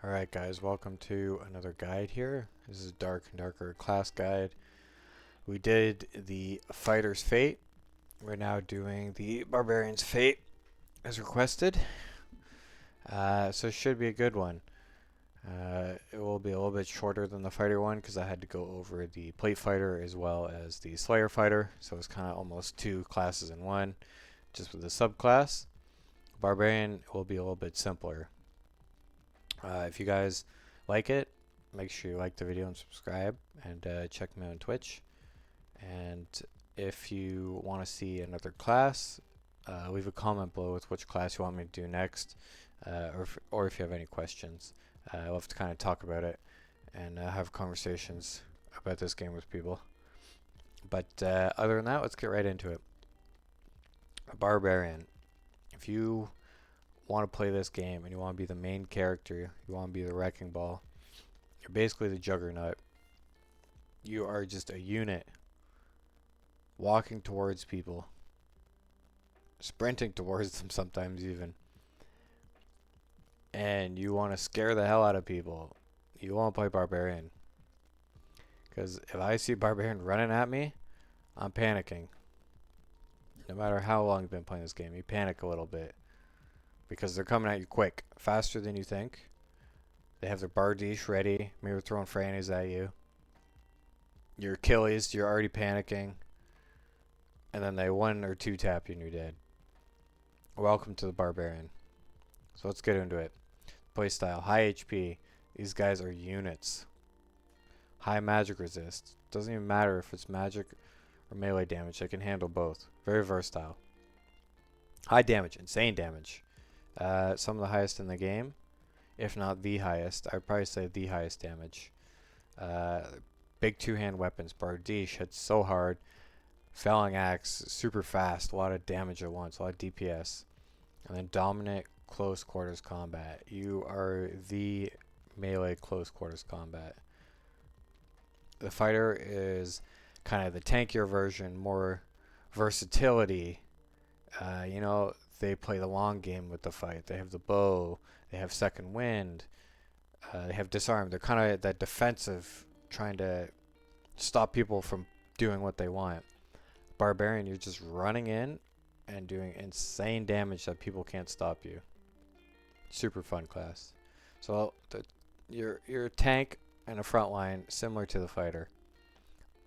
Alright guys, welcome to another guide here. This is Dark and Darker class guide. We did the Fighter's Fate. We're now doing the Barbarian's Fate as requested. So it should be a good one. It will be a little bit shorter than the Fighter one because I had to go over the Plate Fighter as well as the Slayer Fighter. So it's kind of almost two classes in one, just with the subclass. Barbarian will be a little bit simpler. If you guys like it, make sure you like the video and subscribe, and check me out on Twitch. And if you want to see another class, leave a comment below with which class you want me to do next, or if you have any questions. I love to kind of talk about it and have conversations about this game with people. But other than that, let's get right into it. Barbarian. If you want to play this game and you want to be the main character, you want to be the wrecking ball, you're basically the juggernaut. You are just a unit walking towards people, sprinting towards them sometimes even, and you want to scare the hell out of people. You want to play Barbarian, because if I see Barbarian running at me, I'm panicking. No matter how long you've been playing this game, you panic a little bit because they're coming at you quick, faster than you think. They have their Bardiche ready, maybe throwing Frannies at you. Your Achilles, you're already panicking. And then they one or two tap you and you're dead. Welcome to the Barbarian. So let's get into it. Playstyle, high HP. These guys are units. High magic resist. Doesn't even matter if it's magic or melee damage. They can handle both. Very versatile. High damage, insane damage. Some of the highest in the game, if not the highest. I'd probably say the highest damage. Big two-hand weapons. Bardiche hits so hard. Felling Axe, super fast, a lot of damage at once, a lot of DPS. And then dominant close quarters combat. You are the melee close quarters combat. The Fighter is kind of the tankier version, more versatility. They play the long game with the fight. They have the bow, they have second wind, they have disarm. They're kind of that defensive, trying to stop people from doing what they want. Barbarian, you're just running in and doing insane damage that people can't stop you. Super fun class. So you're a tank and a front line similar to the Fighter,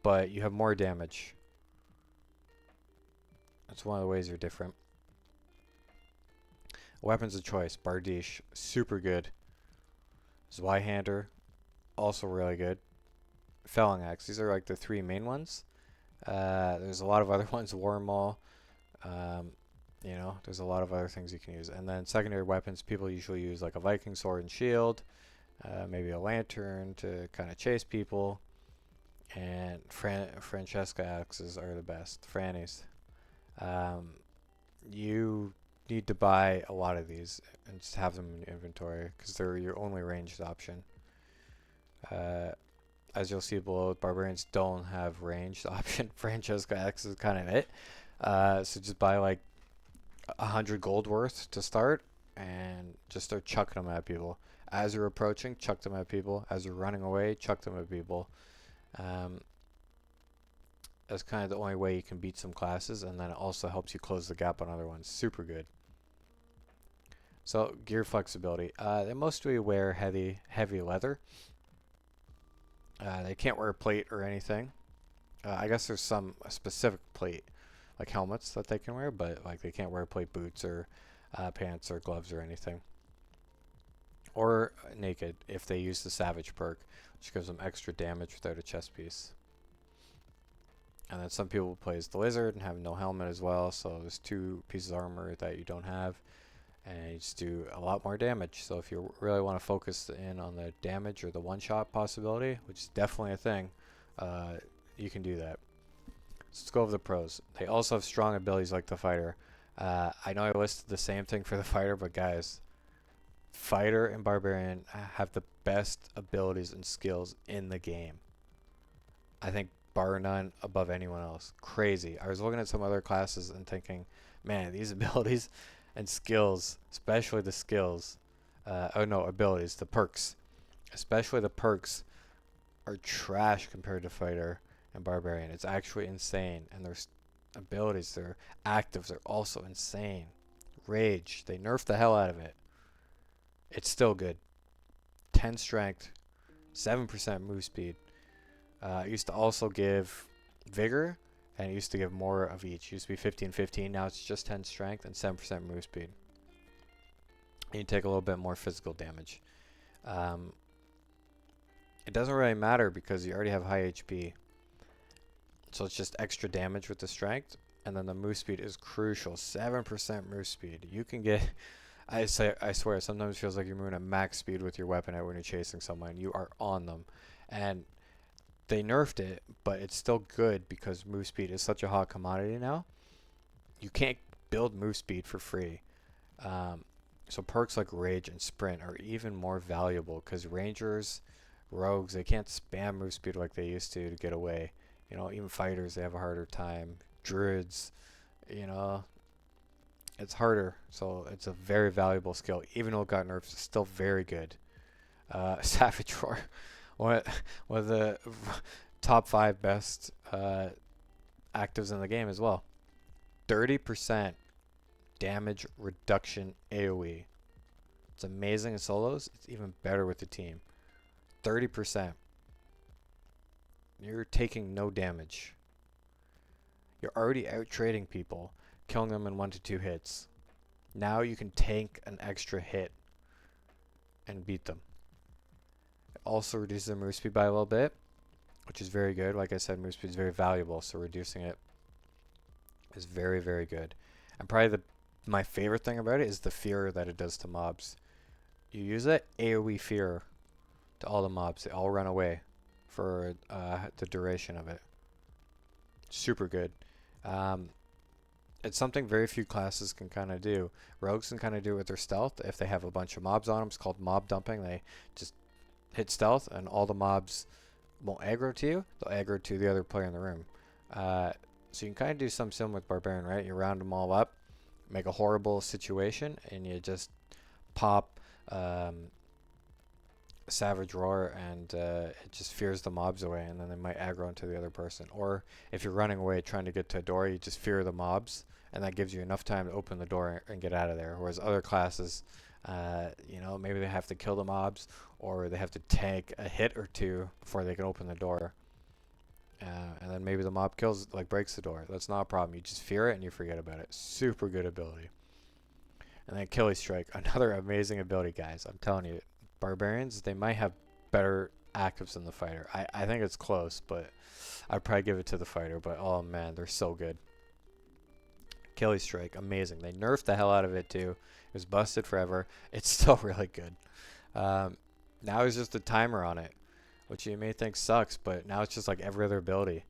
but you have more damage. That's one of the ways you're different. Weapons of choice. Bardiche, super good. Zweihander, also really good. Felling Axe, these are like the three main ones. There's a lot of other ones, Wormall. There's a lot of other things you can use. And then secondary weapons, people usually use like a Viking sword and shield, maybe a lantern to kind of chase people. And Francesca axes are the best, Frannies. You need to buy a lot of these and just have them in your inventory because they're your only ranged option. As you'll see below, Barbarians don't have ranged option. Francesca X is kind of it. So just buy like 100 gold worth to start and just start chucking them at people. As you're approaching, chuck them at people. As you're running away, chuck them at people. That's kind of the only way you can beat some classes, and then it also helps you close the gap on other ones. Super good. So gear flexibility. They mostly wear heavy leather. They can't wear plate or anything. I guess there's some specific plate, like helmets, that they can wear, but like they can't wear plate boots or pants or gloves or anything. Or naked if they use the Savage perk, which gives them extra damage without a chest piece. And then some people play as the Lizard and have no helmet as well, so there's two pieces of armor that you don't have, and you just do a lot more damage. So if you really want to focus in on the damage or the one-shot possibility, which is definitely a thing, you can do that. So let's go over the pros. They also have strong abilities like the Fighter. I know I listed the same thing for the Fighter, but guys, Fighter and Barbarian have the best abilities and skills in the game. I think bar none above anyone else. Crazy. I was looking at some other classes and thinking, man, these abilities and skills, especially the skills, Oh no, abilities, the perks. Especially the perks are trash compared to Fighter and Barbarian. It's actually insane. And their abilities, their actives are also insane. Rage, they nerfed the hell out of it. It's still good. 10 strength, 7% move speed. It used to also give vigor, and it used to give more of each. It used to be 15-15. Now it's just 10 strength and 7% move speed. And you take a little bit more physical damage. It doesn't really matter because you already have high HP. So it's just extra damage with the strength. And then the move speed is crucial. 7% move speed. You can get... I swear, sometimes it feels like you're moving at max speed with your weapon when you're chasing someone. You are on them. And they nerfed it, but it's still good because move speed is such a hot commodity now. You can't build move speed for free. So perks like Rage and Sprint are even more valuable because Rangers, Rogues, they can't spam move speed like they used to get away. You know, even Fighters, they have a harder time. Druids, you know, it's harder. So it's a very valuable skill. Even though it got nerfed, it's still very good. Savage Roar, one of the top 5 best actives in the game as well. 30% damage reduction AoE. It's amazing in solos. It's even better with the team. 30%. You're taking no damage. You're already out trading people, killing them in 1 to 2 hits. Now you can tank an extra hit and beat them. It also reduces their move speed by a little bit, which is very good. Like I said, move speed is very valuable, so reducing it is very, very good. And probably my favorite thing about it is the fear that it does to mobs. You use it, AoE fear to all the mobs. They all run away for the duration of it. Super good. It's something very few classes can kind of do. Rogues can kind of do it with their stealth. If they have a bunch of mobs on them, it's called mob dumping. They just hit stealth and all the mobs won't aggro to you. They'll aggro to the other player in the room. So you can kind of do something similar with Barbarian, right? You round them all up, make a horrible situation, and you just pop Savage Roar, and it just fears the mobs away, and then they might aggro into the other person. Or if you're running away trying to get to a door, you just fear the mobs, and that gives you enough time to open the door and get out of there. Whereas other classes, you know, maybe they have to kill the mobs, or they have to tank a hit or two before they can open the door. And then maybe the mob breaks the door. That's not a problem. You just fear it and you forget about it. Super good ability. And then Achilles Strike, another amazing ability, guys. I'm telling you, Barbarians, they might have better actives than the Fighter. I think it's close, but I'd probably give it to the Fighter. But oh man, they're so good. Achilles Strike, amazing. They nerfed the hell out of it too. It was busted forever. It's still really good. Now it's just a timer on it, which you may think sucks, but now it's just like every other ability.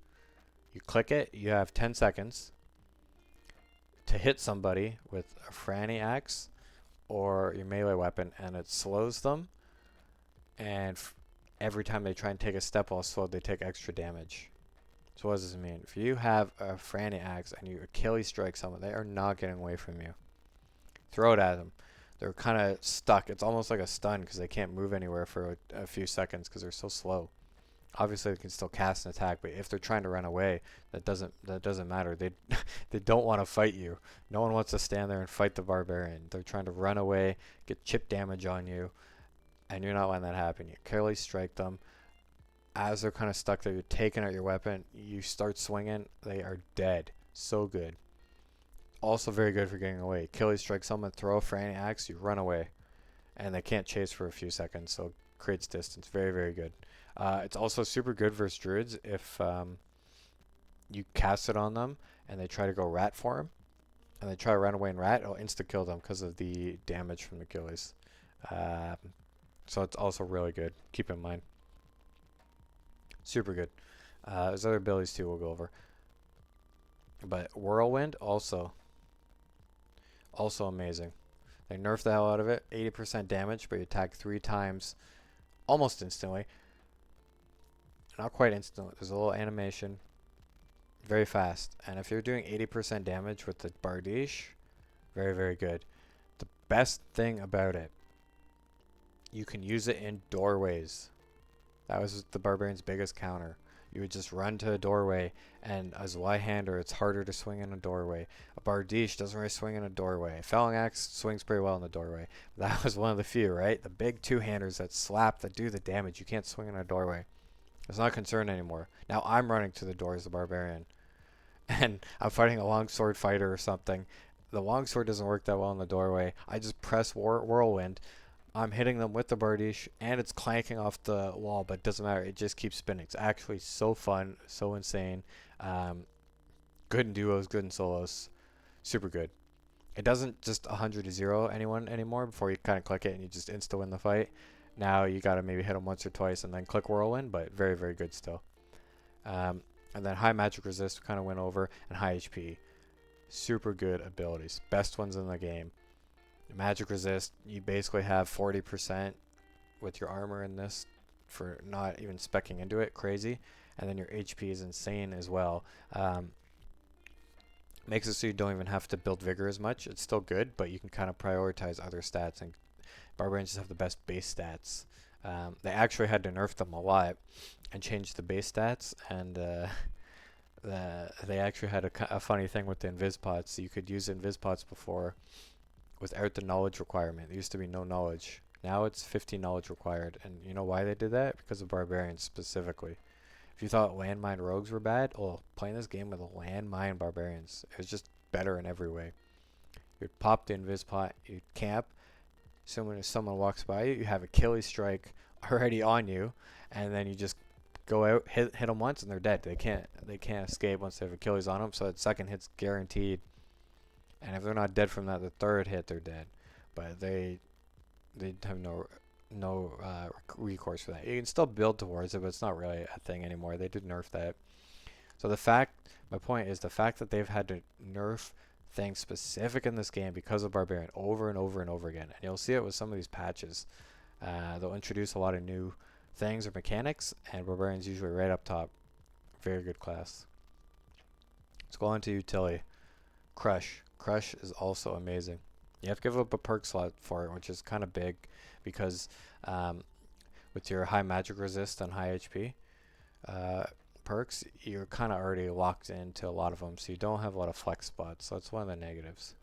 You click it, you have 10 seconds to hit somebody with a Franny Axe or your melee weapon, and it slows them, and every time they try and take a step while slowed, they take extra damage. So what does this mean? If you have a Franny Axe and you Achilles strike someone, they are not getting away from you. Throw it at them. They're kind of stuck. It's almost like a stun because they can't move anywhere for a few seconds because they're so slow. Obviously, they can still cast an attack, but if they're trying to run away, that doesn't matter. They don't want to fight you. No one wants to stand there and fight the Barbarian. They're trying to run away, get chip damage on you, and you're not letting that happen. You carefully strike them. As they're kind of stuck there, you're taking out your weapon. You start swinging, they are dead. So good. Also very good for getting away. Achilles strike someone, throw a Franny Axe, you run away, and they can't chase for a few seconds, so it creates distance. Very, very good. It's also super good versus druids if you cast it on them and they try to go rat for him and they try to run away and rat, it'll insta kill them because of the damage from Achilles. So it's also really good. Keep in mind. Super good. There's other abilities too we'll go over. But Whirlwind also amazing. They nerfed the hell out of it. 80% damage, but you attack 3 times almost instantly. Not quite instantly. There's a little animation. Very fast. And if you're doing 80% damage with the Bardiche, very, very good. The best thing about it You can use it in doorways. That was the Barbarian's biggest counter. You would just run to a doorway, and as a Y-hander, it's harder to swing in a doorway. A Bardiche doesn't really swing in a doorway. A Felling Axe swings pretty well in the doorway. That was one of the few, right? The big two-handers that slap, that do the damage. You can't swing in a doorway. It's not a concern anymore. Now I'm running to the door as the Barbarian, and I'm fighting a longsword fighter or something. The longsword doesn't work that well in the doorway. I just press whirlwind. I'm hitting them with the Bardiche, and it's clanking off the wall, but it doesn't matter. It just keeps spinning. It's actually so fun, so insane. Good in duos, good in solos. Super good. It doesn't just 100 to 0 anyone anymore before you kind of click it and you just insta-win the fight. Now you got to maybe hit them once or twice and then click whirlwind, but very, very good still. And then high magic resist kind of went over, and high HP. Super good abilities. Best ones in the game. Magic resist, you basically have 40% with your armor in this for not even speccing into it. Crazy. And then your HP is insane as well. Makes it so you don't even have to build vigor as much. It's still good, but you can kind of prioritize other stats, and Barbarians just have the best base stats. They actually had to nerf them a lot and change the base stats, and they actually had a funny thing with the invis pots. You could use invis pots before without the knowledge requirement. There used to be no knowledge. Now it's 50 knowledge required, and you know why they did that? Because of Barbarians specifically. If you thought landmine rogues were bad, playing this game with a landmine Barbarians, it was just better in every way. You'd pop the invis pot, you'd camp. If someone walks by you, you have Achilles strike already on you, and then you just go out, hit them once, and they're dead. They can't escape once they have Achilles on them. So that second hit's guaranteed. And if they're not dead from that, the third hit they're dead. But they have no recourse for that. You can still build towards it, but it's not really a thing anymore. They did nerf that. So my point is the fact that they've had to nerf things specific in this game because of Barbarian over and over and over again. And you'll see it with some of these patches. They'll introduce a lot of new things or mechanics, and Barbarian's usually right up top. Very good class. Let's go on to utility. Crush. Crush is also amazing. You have to give up a perk slot for it, which is kind of big because with your high magic resist and high HP perks, you're kind of already locked into a lot of them, so you don't have a lot of flex spots. So that's one of the negatives.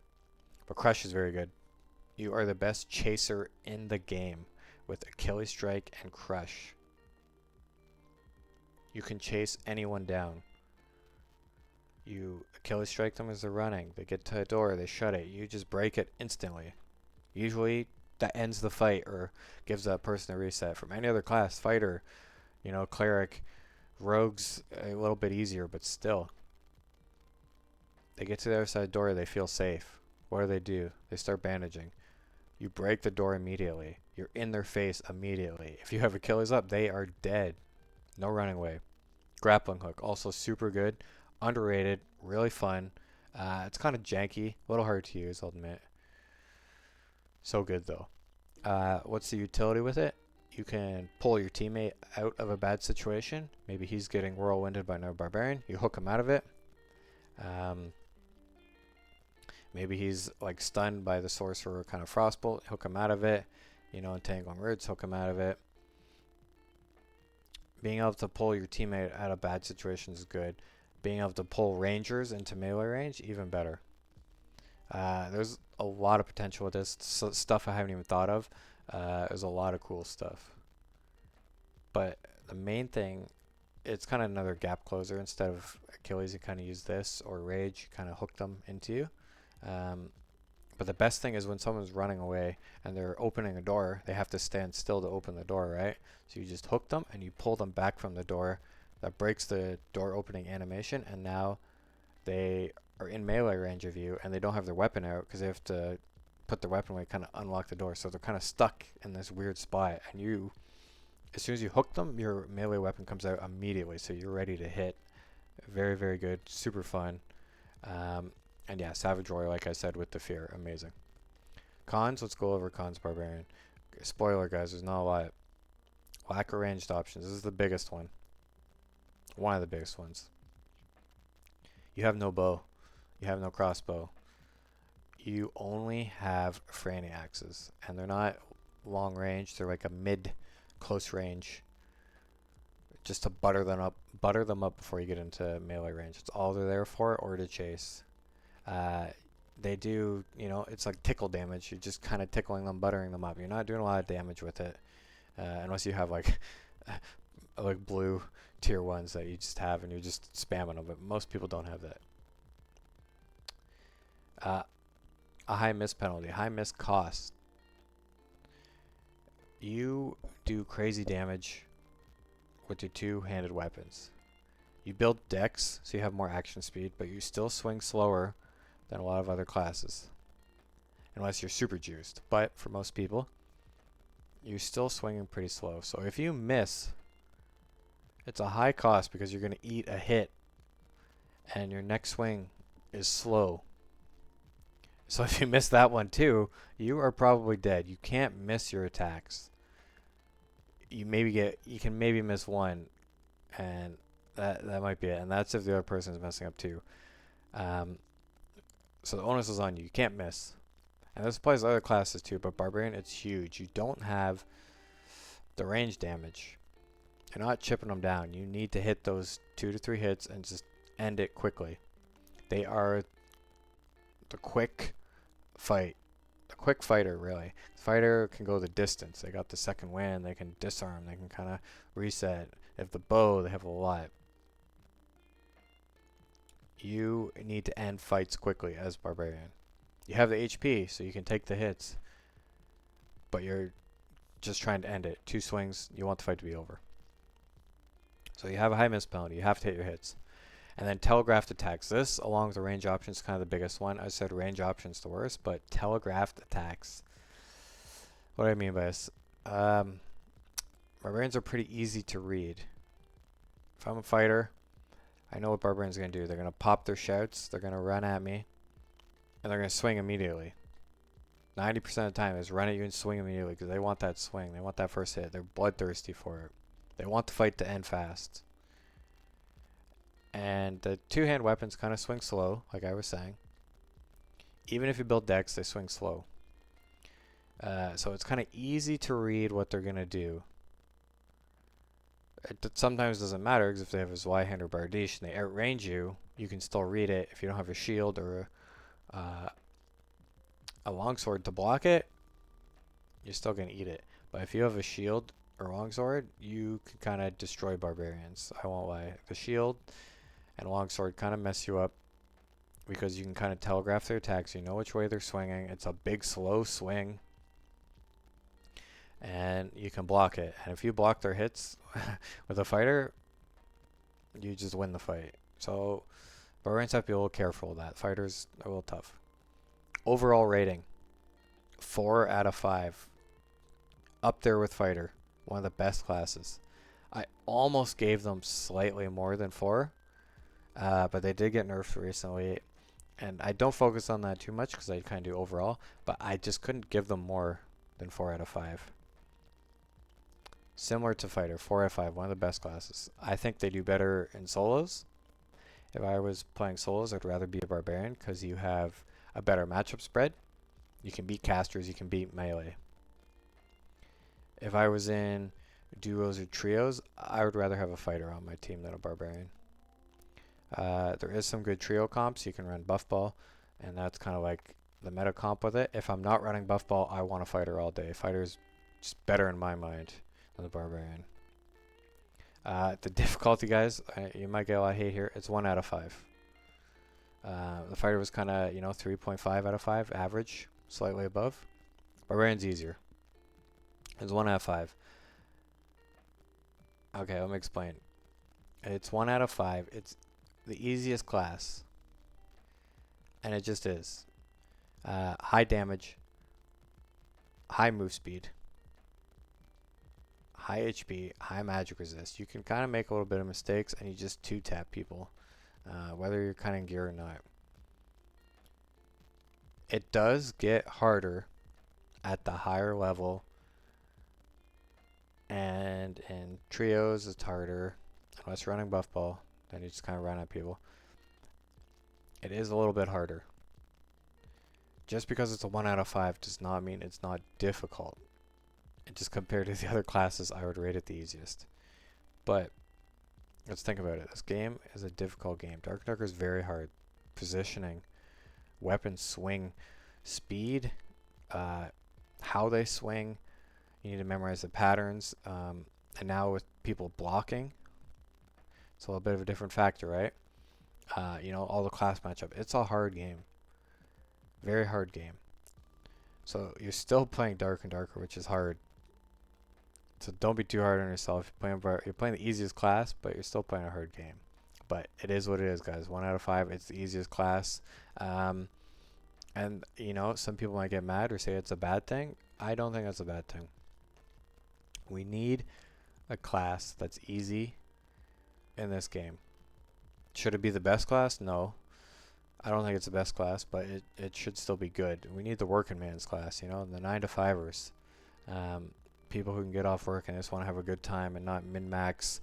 But Crush is very good. You are the best chaser in the game with Achilles Strike and Crush. You can chase anyone down. You Achilles strike them as they're running. They get to a door, they shut it. You just break it instantly. Usually that ends the fight or gives that person a reset. From any other class, fighter, cleric, rogues, a little bit easier, but still. They get to the other side of the door, they feel safe. What do? They start bandaging. You break the door immediately. You're in their face immediately. If you have Achilles up, they are dead. No running away. Grappling hook, also super good. Underrated, really fun. It's kind of janky, a little hard to use, I'll admit. So good though. What's the utility with it? You can pull your teammate out of a bad situation. Maybe he's getting whirlwinded by another Barbarian. You hook him out of it. Maybe he's like stunned by the sorcerer kind of frostbolt. Hook him out of it. Entangling roots. Hook him out of it. Being able to pull your teammate out of bad situations is good. Being able to pull rangers into melee range, even better. There's a lot of potential with this. Stuff I haven't even thought of. There's a lot of cool stuff. But the main thing, it's kind of another gap closer. Instead of Achilles, you kind of use this, or Rage, you kind of hook them into you. But the best thing is when someone's running away and they're opening a door, they have to stand still to open the door, right? So you just hook them and you pull them back from the door. That breaks the door opening animation, and now they are in melee range of you, and they don't have their weapon out because they have to put their weapon away, kind of unlock the door. So they're kind of stuck in this weird spot, and you, as soon as you hook them, your melee weapon comes out immediately, so you're ready to hit. Very, very good, super fun. And yeah, Savage Roar, like I said, with the fear, amazing. Cons, let's go over cons Barbarian. Spoiler, guys, there's not a lot. Lack of ranged options. This is the biggest one. One of the biggest ones. You have no bow. You have no crossbow. You only have Franny axes, and they're not long range. They're like a mid close range, just to butter them up before you get into melee range. It's all they're there for, or to chase. Uh, they do, it's like tickle damage. You're just kind of tickling them, buttering them up. You're not doing a lot of damage with it, unless you have like like blue tier ones that you just have and you're just spamming them. But most people don't have that. A high miss penalty, high miss cost. You do crazy damage with your two-handed weapons. You build dex, so you have more action speed, but you still swing slower than a lot of other classes. Unless you're super juiced. But for most people, you're still swinging pretty slow. So if you miss, it's a high cost because you're going to eat a hit, and your next swing is slow. So if you miss that one too, you are probably dead. You can't miss your attacks. You can maybe miss one, and that might be it. And that's if the other person is messing up too. So the onus is on you. You can't miss. And this applies to other classes too, but Barbarian, it's huge. You don't have the range damage. You're not chipping them down. You need to hit those 2 to 3 hits and just end it quickly. They are the quick fight. The quick fighter, really. The fighter can go the distance. They got the second wind. They can disarm. They can kind of reset. If the bow, they have a lot. You need to end fights quickly as Barbarian. You have the HP, so you can take the hits. But you're just trying to end it. 2 swings, you want the fight to be over. So you have a high miss penalty. You have to hit your hits. And then telegraphed attacks. This, along with the range options, is kind of the biggest one. I said range options the worst, but telegraphed attacks. What do I mean by this? Barbarians are pretty easy to read. If I'm a fighter, I know what Barbarians are going to do. They're going to pop their shouts. They're going to run at me. And they're going to swing immediately. 90% of the time is run at you and swing immediately because they want that swing. They want that first hit. They're bloodthirsty for it. They want the fight to end fast. And the two-hand weapons kind of swing slow, like I was saying. Even if you build decks, they swing slow. So it's kind of easy to read what they're going to do. It sometimes doesn't matter because if they have a Zweihander or Bardiche and they outrange you, you can still read it. If you don't have a shield or a longsword to block it, you're still going to eat it. But if you have a shield or longsword, you can kind of destroy Barbarians. I won't lie. The shield and longsword kind of mess you up because you can kind of telegraph their attacks. You know which way they're swinging. It's a big, slow swing. And you can block it. And if you block their hits with a fighter, you just win the fight. So Barbarians have to be a little careful of that. Fighters are a little tough. Overall rating, 4 out of 5. Up there with fighter. One of the best classes. I almost gave them slightly more than 4. But they did get nerfed recently. And I don't focus on that too much because I kind of do overall. But I just couldn't give them more than 4 out of 5. Similar to fighter, 4 out of 5. One of the best classes. I think they do better in solos. If I was playing solos, I'd rather be a Barbarian because you have a better matchup spread. You can beat casters. You can beat melee. If I was in duos or trios, I would rather have a fighter on my team than a Barbarian. There is some good trio comps. You can run buff ball, and that's kind of like the meta comp with it. If I'm not running buff ball, I want a fighter all day. Fighter's just better in my mind than the Barbarian. The difficulty, guys, you might get a lot of hate here. It's 1 out of 5. The fighter was kind of, 3.5 out of 5, average, slightly above. Barbarian's easier. It's 1 out of 5. Okay, let me explain. It's 1 out of 5. It's the easiest class. And it just is. High damage. High move speed. High HP. High magic resist. You can kind of make a little bit of mistakes and you just 2-tap people. Whether you're kind of gear or not. It does get harder at the higher level. And in trios, it's harder. Unless you're running buff ball, then you just kind of run at people. It is a little bit harder. Just because it's a 1 out of 5 does not mean it's not difficult. just compared to the other classes, I would rate it the easiest. But let's think about it. This game is a difficult game. Dark Darker is very hard. Positioning, weapon swing, speed, how they swing. You need to memorize the patterns. And now with people blocking, it's a little bit of a different factor, right? All the class matchup. It's a hard game. Very hard game. So you're still playing Dark and Darker, which is hard. So don't be too hard on yourself. You're playing the easiest class, but you're still playing a hard game. But it is what it is, guys. 1 out of 5. It's the easiest class. And some people might get mad or say it's a bad thing. I don't think that's a bad thing. We need a class that's easy in this game. Should it be the best class? No. I don't think it's the best class, but it should still be good. We need the working man's class, the 9-to-5ers. People who can get off work and just want to have a good time and not min-max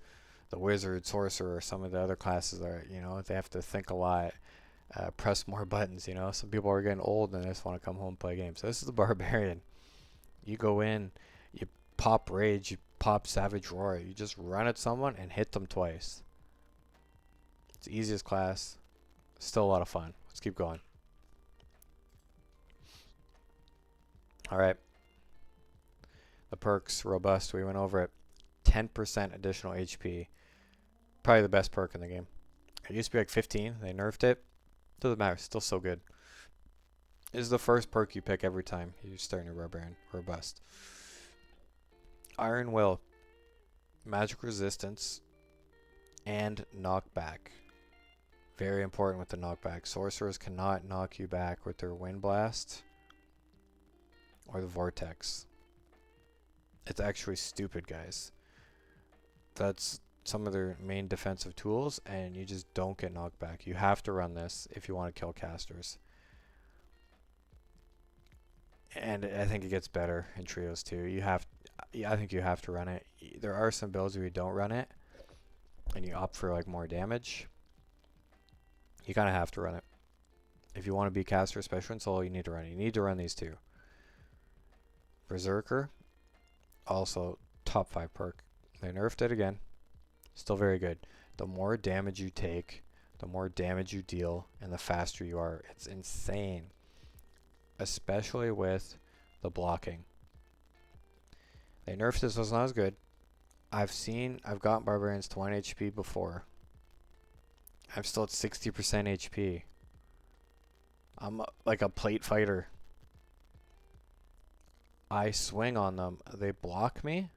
the wizard, sorcerer, or some of the other classes are, they have to think a lot, press more buttons, Some people are getting old and they just want to come home and play games. So this is the Barbarian. You go in, you pop Rage, you pop Savage Roar, you just run at someone and hit them twice. It's the easiest class. Still a lot of fun. Let's keep going. Alright. The perks, robust, we went over it. 10% additional HP. Probably the best perk in the game. It used to be like 15. They nerfed it. Doesn't matter. Still so good. This is the first perk you pick every time you start your Barbarian. Robust. Iron Will. Magic resistance. And knockback. Very important with the knockback. Sorcerers cannot knock you back with their Wind Blast or the Vortex. It's actually stupid, guys. That's some of their main defensive tools, and you just don't get knocked back. You have to run this if you want to kill casters. And I think it gets better in trios too. I think you have to run it. There are some builds where you don't run it, and you opt for like more damage. You kind of have to run it. If you want to be a caster, especially in solo, you need to run it. You need to run these two. Berserker, also top 5 perk. They nerfed it again. Still very good. The more damage you take, the more damage you deal, and the faster you are. It's insane. Especially with the blocking. They nerfed this, so it's not as good. I've gotten Barbarians to 1 HP before. I'm still at 60% HP. I'm like a plate fighter. I swing on them. They block me,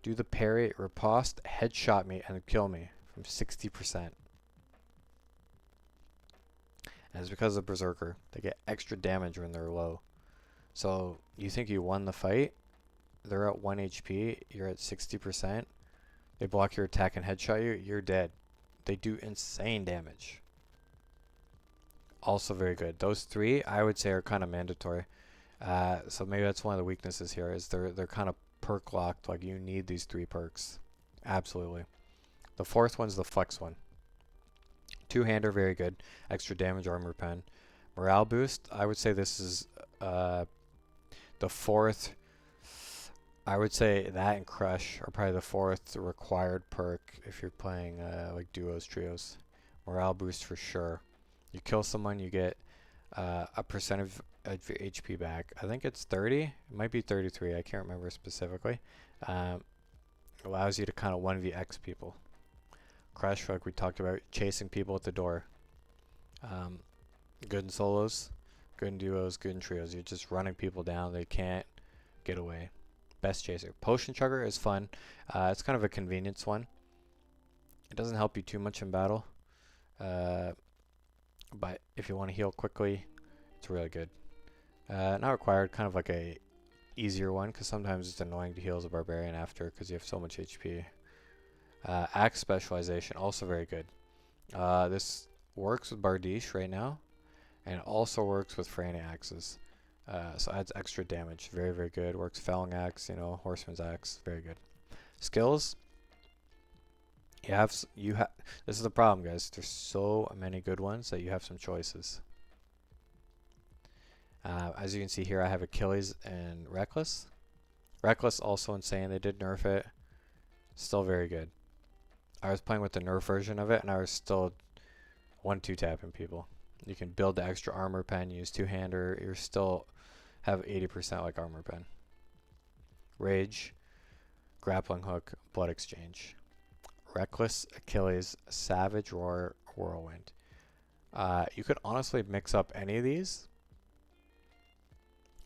do the parry, riposte, headshot me, and kill me from 60%. And it's because of Berserker. They get extra damage when they're low. So you think you won the fight? They're at 1 HP. You're at 60%. They block your attack and headshot you. You're dead. They do insane damage. Also very good. Those 3, I would say, are kind of mandatory. So maybe that's one of the weaknesses here, is they're kind of perk locked. Like, you need these 3 perks. Absolutely. The 4th one's the flex one. 2-hander, very good. Extra damage, armor pen. Morale boost, I would say this is the 4th. I would say that and Crush are probably the 4th required perk if you're playing like duos, trios. Morale boost for sure. You kill someone, you get a percentage of your HP back. I think it's 30. It might be 33. I can't remember specifically. Allows you to kind of 1vx people. Crush, like we talked about, chasing people at the door. Good in solos, good in duos, good in trios. You're just running people down. They can't get away. Best chaser. Potion chugger is fun. It's kind of a convenience one. It doesn't help you too much in battle. But if you want to heal quickly, it's really good. Not required, kind of like a easier one, because sometimes it's annoying to heal as a barbarian after because you have so much HP. Axe specialization, also very good. This works with Bardiche right now, and also works with Freyne axes. So adds extra damage. Very, very good. Works Felling Axe, Horseman's Axe. Very good. Skills. This is the problem, guys. There's so many good ones that you have some choices. As you can see here, I have Achilles and Reckless. Reckless, also insane. They did nerf it. Still very good. I was playing with the nerf version of it, and I was still 1-2 tapping people. You can build the extra armor pen, use two-hander. You're still have 80% like armor pen. Rage, grappling hook, blood exchange. Reckless, Achilles, Savage Roar, Whirlwind. You could honestly mix up any of these,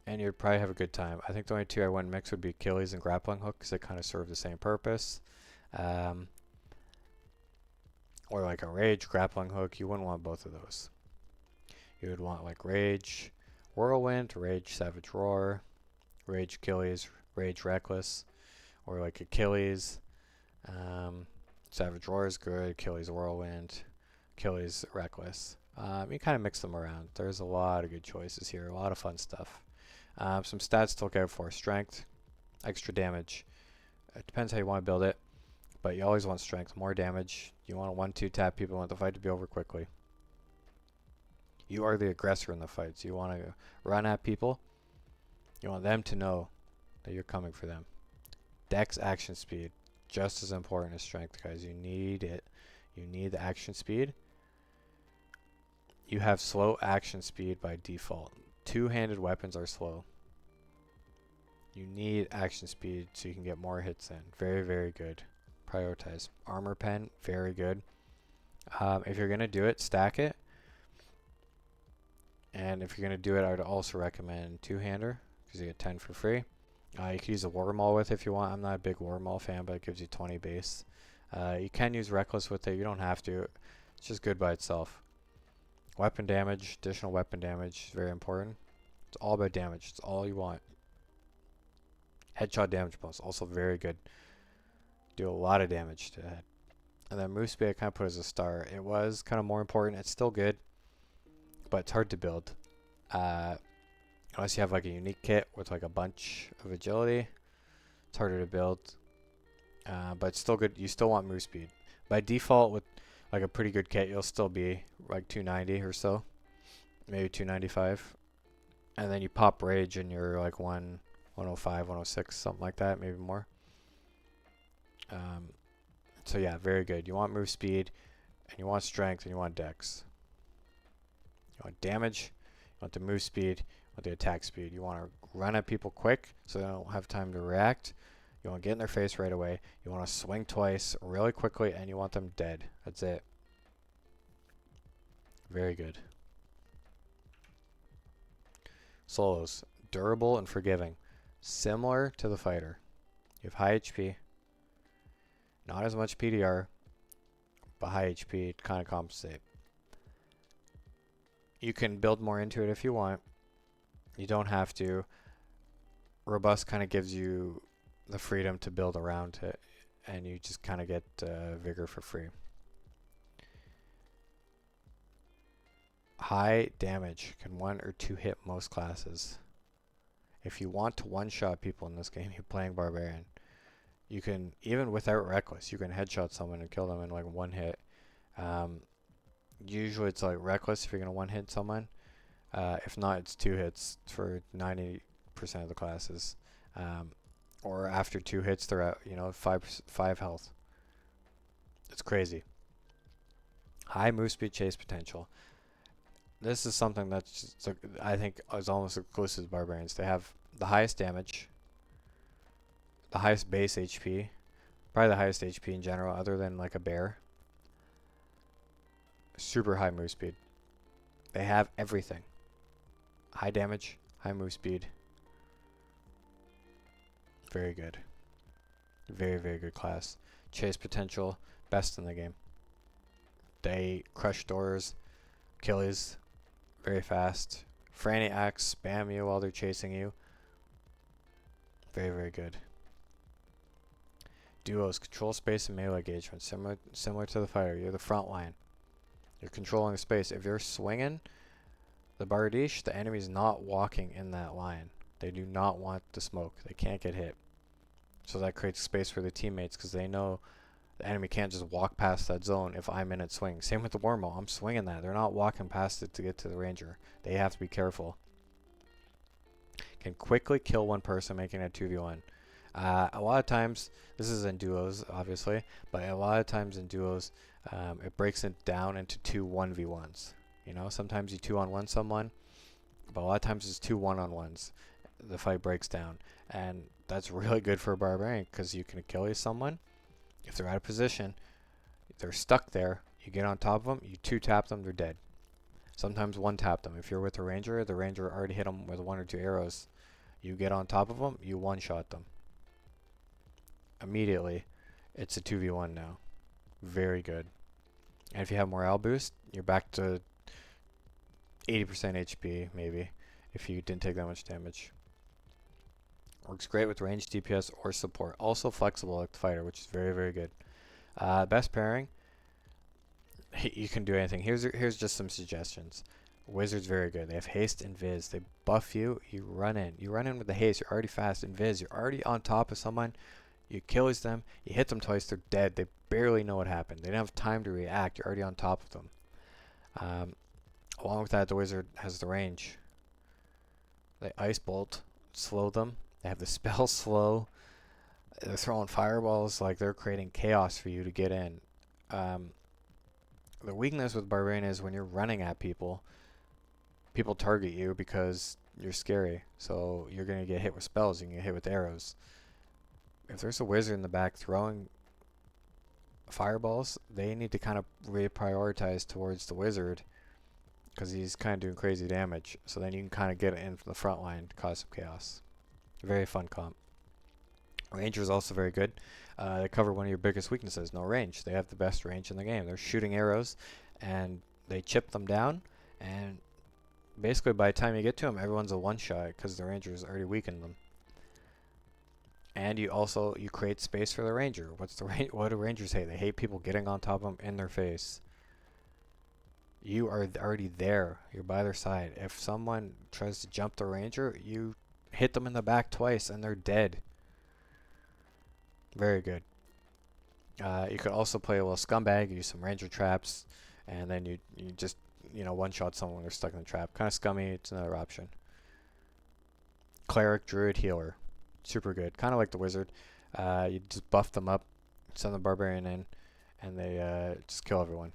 and you'd probably have a good time. I think the only two I wouldn't mix would be Achilles and grappling hook, because they kind of serve the same purpose. Or like a rage, grappling hook. You wouldn't want both of those. You would want like rage, whirlwind, rage, savage roar, rage, Achilles, rage, reckless, or like Achilles. Savage roar is good. Achilles, whirlwind, Achilles, reckless. You kind of mix them around. There's a lot of good choices here. A lot of fun stuff. Some stats to look out for. Strength, extra damage. It depends how you want to build it, but you always want strength. More damage. You want to 1-2 tap people. You want the fight to be over quickly. You are the aggressor in the fights. You want to run at people. You want them to know that you're coming for them. Dex action speed. Just as important as strength, guys. You need it. You need the action speed. You have slow action speed by default. Two-handed weapons are slow. You need action speed so you can get more hits in. Very, very good. Prioritize. Armor pen, very good. If you're going to do it, stack it. And if you're going to do it, I would also recommend two-hander, because you get 10 for free. You could use a Warmaul with it if you want. I'm not a big Warmaul fan, but it gives you 20 base. You can use Reckless with it. You don't have to. It's just good by itself. Weapon damage, additional weapon damage is very important. It's all about damage. It's all you want. Headshot damage bonus, also very good. Do a lot of damage to the head. And then move speed I kind of put as a star. It was kind of more important. It's still good, but it's hard to build. Unless you have like a unique kit with like a bunch of agility, it's harder to build. But it's still good. You still want move speed. By default, with like a pretty good kit, you'll still be like 290 or so, maybe 295. And then you pop rage and you're like 105, 106, something like that, maybe more. So yeah, very good. You want move speed, and you want strength, and you want dex. You want damage, you want the move speed, you want the attack speed. You want to run at people quick so they don't have time to react. You want to get in their face right away. You want to swing twice really quickly, and you want them dead. That's it. Very good. Solos. Durable and forgiving. Similar to the fighter. You have high HP. Not as much PDR, but high HP to kind of compensate. You can build more into it if you want. You don't have to. Robust kind of gives you the freedom to build around it, and you just kind of get vigor for free. High damage can 1 or 2 hit most classes. If you want to one-shot people in this game, you're playing Barbarian. You can, even without Reckless, you can headshot someone and kill them in like 1 hit. Usually it's like Reckless if you're going to 1-hit someone. If not, it's 2 hits for 90% of the classes. Or after 2 hits, they're at 5 health. It's crazy. High move speed, chase potential. This is something that's just, I think is almost exclusive to Barbarians. They have the highest damage, the highest base HP, probably the highest HP in general, other than like a bear. Super high move speed. They have everything. High damage, high move speed. Very good. Very, very good class. Chase potential, best in the game. They crush doors, Achilles, very fast. Franny axe, spam you while they're chasing you. Very, very good. Duos, control space and melee engagement. Similar to the fighter. You're the front line. You're controlling the space. If you're swinging the Bardiche, the enemy's not walking in that line. They do not want the smoke. They can't get hit. So that creates space for the teammates because they know the enemy can't just walk past that zone if I'm in it swing. Same with the Wormhole. I'm swinging that. They're not walking past it to get to the Ranger. They have to be careful. Can quickly kill one person, making it 2v1. A lot of times, this is in duos, obviously, but a lot of times in duos, it breaks it down into two 1v1s. You know, sometimes you 2-on-1 someone, but a lot of times it's two 1-on-1s. The fight breaks down, and that's really good for a barbarian because you can kill someone if they're out of position. They're stuck there. You get on top of them, you 2-tap them, they're dead. Sometimes 1-tap them. If you're with a ranger, the ranger already hit them with 1 or 2 arrows. You get on top of them, you 1-shot them. Immediately, it's a 2v1 now. Very good. And if you have morale boost, you're back to 80% HP, maybe, if you didn't take that much damage. Works great with ranged DPS or support. Also flexible like the fighter, which is very, very good. Best pairing, you can do anything. Here's just some suggestions. Wizard's very good. They have haste and viz. They buff you. You run in. You run in with the haste. You're already fast. And viz. You're already on top of someone. You kill them. You hit them twice. They're dead. They barely know what happened. They don't have time to react. You're already on top of them. Along with that, the wizard has the range. They ice bolt, slow them. They have the spell slow. They're throwing fireballs like they're creating chaos for you to get in. The weakness with Barbarian is when you're running at people, people target you because you're scary. So you're going to get hit with spells. You can get hit with arrows. If there's a wizard in the back throwing fireballs, they need to kind of reprioritize towards the wizard because he's kind of doing crazy damage. So then you can kind of get in from the front line to cause some chaos. Very fun comp. Ranger is also very good. They cover one of your biggest weaknesses, no range. They have the best range in the game. They're shooting arrows, and they chip them down, and basically by the time you get to them, everyone's a one-shot because the Ranger's already weakened them. And you create space for the Ranger. What do Rangers hate? They hate people getting on top of them in their face. You are already there. You're by their side. If someone tries to jump the Ranger, you hit them in the back twice, and they're dead. Very good. You could also play a little scumbag, use some ranger traps, and then you just one-shot someone when they're stuck in the trap. Kind of scummy. It's another option. Cleric, druid, healer, super good. Kind of like the wizard. You just buff them up, send the barbarian in, and they just kill everyone.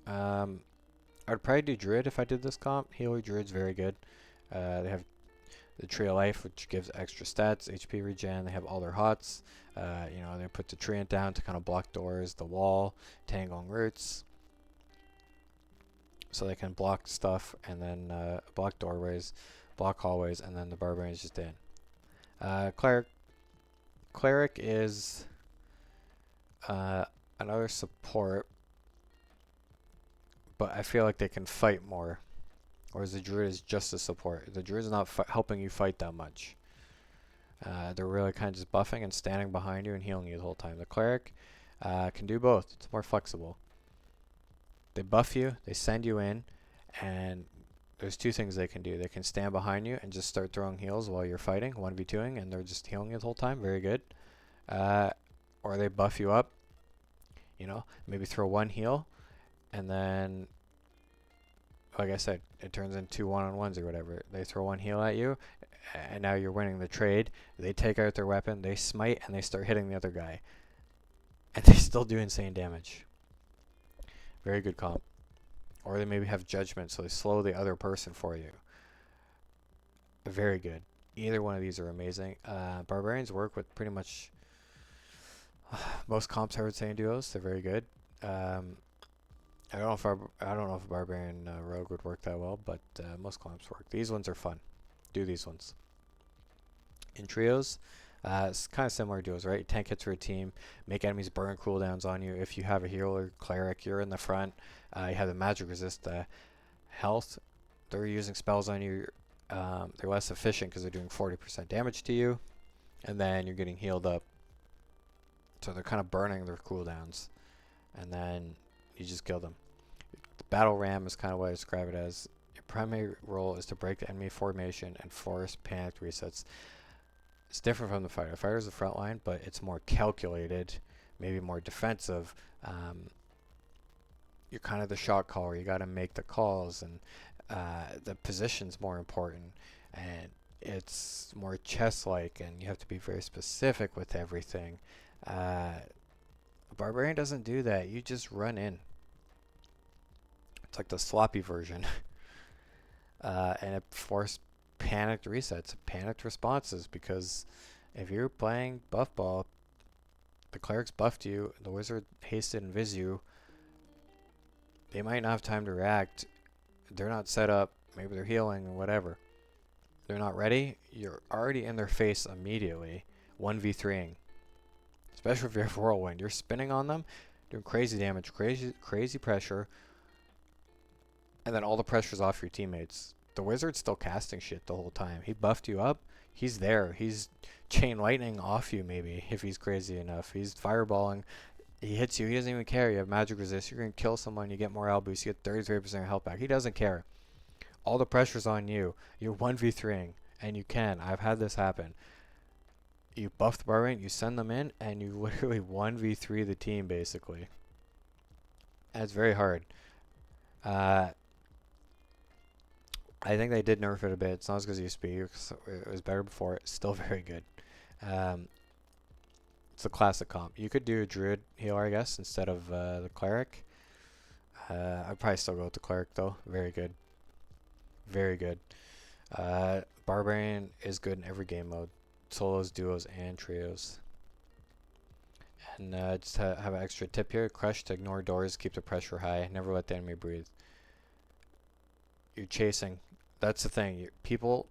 I'd probably do druid if I did this comp. Healer, druid's very good. They have the Tree of Life, which gives extra stats, HP regen. They have all their hots. They put the treant down to kind of block doors, the wall, tangling roots. So they can block stuff and then block doorways, block hallways, and then the barbarian's just in. Cleric is another support, but I feel like they can fight more. Whereas the druid is just a support. The druid is not helping you fight that much. They're really kind of just buffing and standing behind you and healing you the whole time. The cleric can do both. It's more flexible. They buff you, they send you in, and there's two things they can do. They can stand behind you and just start throwing heals while you're fighting, 1v2ing, and they're just healing you the whole time. Very good. Or they buff you up, maybe throw one heal, and then, like I said, it turns into 1-on-1s or whatever. They throw one heal at you, and now you're winning the trade. They take out their weapon, they smite, and they start hitting the other guy. And they still do insane damage. Very good comp. Or they maybe have judgment, so they slow the other person for you. Very good. Either one of these are amazing. Barbarians work with pretty much most comps, I would say, in duos. They're very good. I don't know if a barbarian rogue would work that well, but most comps work. These ones are fun. Do these ones. In trios, it's kind of similar to duos, right? Tank hits for a team, make enemies burn cooldowns on you. If you have a healer, cleric, you're in the front. You have the magic resist health. They're using spells on you. They're less efficient because they're doing 40% damage to you, and then you're getting healed up. So they're kind of burning their cooldowns, and then you just kill them. The battle ram is kind of what I describe it as. Your primary role is to break the enemy formation and force panicked resets. It's different from the fighter. The fighter is the front line, but it's more calculated, maybe more defensive. You're kind of the shot caller. You got to make the calls, and the position's more important. And it's more chess-like, and you have to be very specific with everything. Barbarian doesn't do that. You just run in. It's like the sloppy version. And it forced panicked resets, panicked responses, because if you're playing buff ball, the clerics buffed you, the wizard hasted and vis you, they might not have time to react. They're not set up. Maybe they're healing or whatever. They're not ready. You're already in their face immediately, 1v3ing. Especially if you have whirlwind. You're spinning on them, doing crazy damage, crazy pressure, and then all the pressure's off your teammates. The wizard's still casting shit the whole time. He buffed you up. He's there. He's chain lightning off you maybe if he's crazy enough. He's fireballing. He hits you. He doesn't even care. You have magic resist. You're going to kill someone. You get more L boost. You get 33% health back. He doesn't care. All the pressure's on you. You're 1v3ing. And you can. I've had this happen. You buff the barbarian. You send them in. And you literally 1v3 the team basically. And it's very hard. I think they did nerf it a bit. It's not as good as it used to be. It was better before. It's still very good. It's a classic comp. You could do a druid healer, I guess, instead of the cleric. I'd probably still go with the cleric, though. Very good. Very good. Barbarian is good in every game mode. Solos, duos, and trios. And just have an extra tip here. Crush to ignore doors. Keep the pressure high. Never let the enemy breathe. You're chasing. That's the thing. People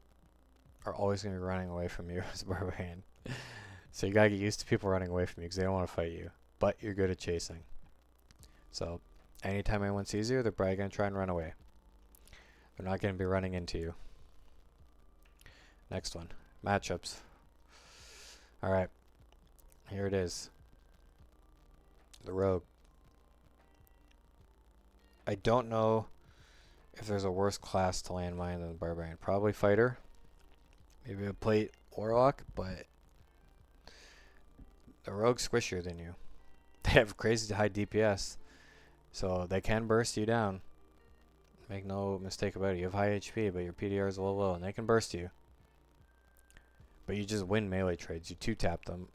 are always going to be running away from you as a barbarian. So you got to get used to people running away from you because they don't want to fight you. But you're good at chasing. So anytime anyone sees you, they're probably going to try and run away. They're not going to be running into you. Next one. Matchups. Alright. Here it is. The rogue. I don't know if there's a worse class to landmine than the barbarian. Probably fighter. Maybe a plate warlock, but the rogue's squishier than you. They have crazy high DPS, so they can burst you down. Make no mistake about it. You have high HP, but your PDR is a little low, and they can burst you. But you just win melee trades. You 2-tap them.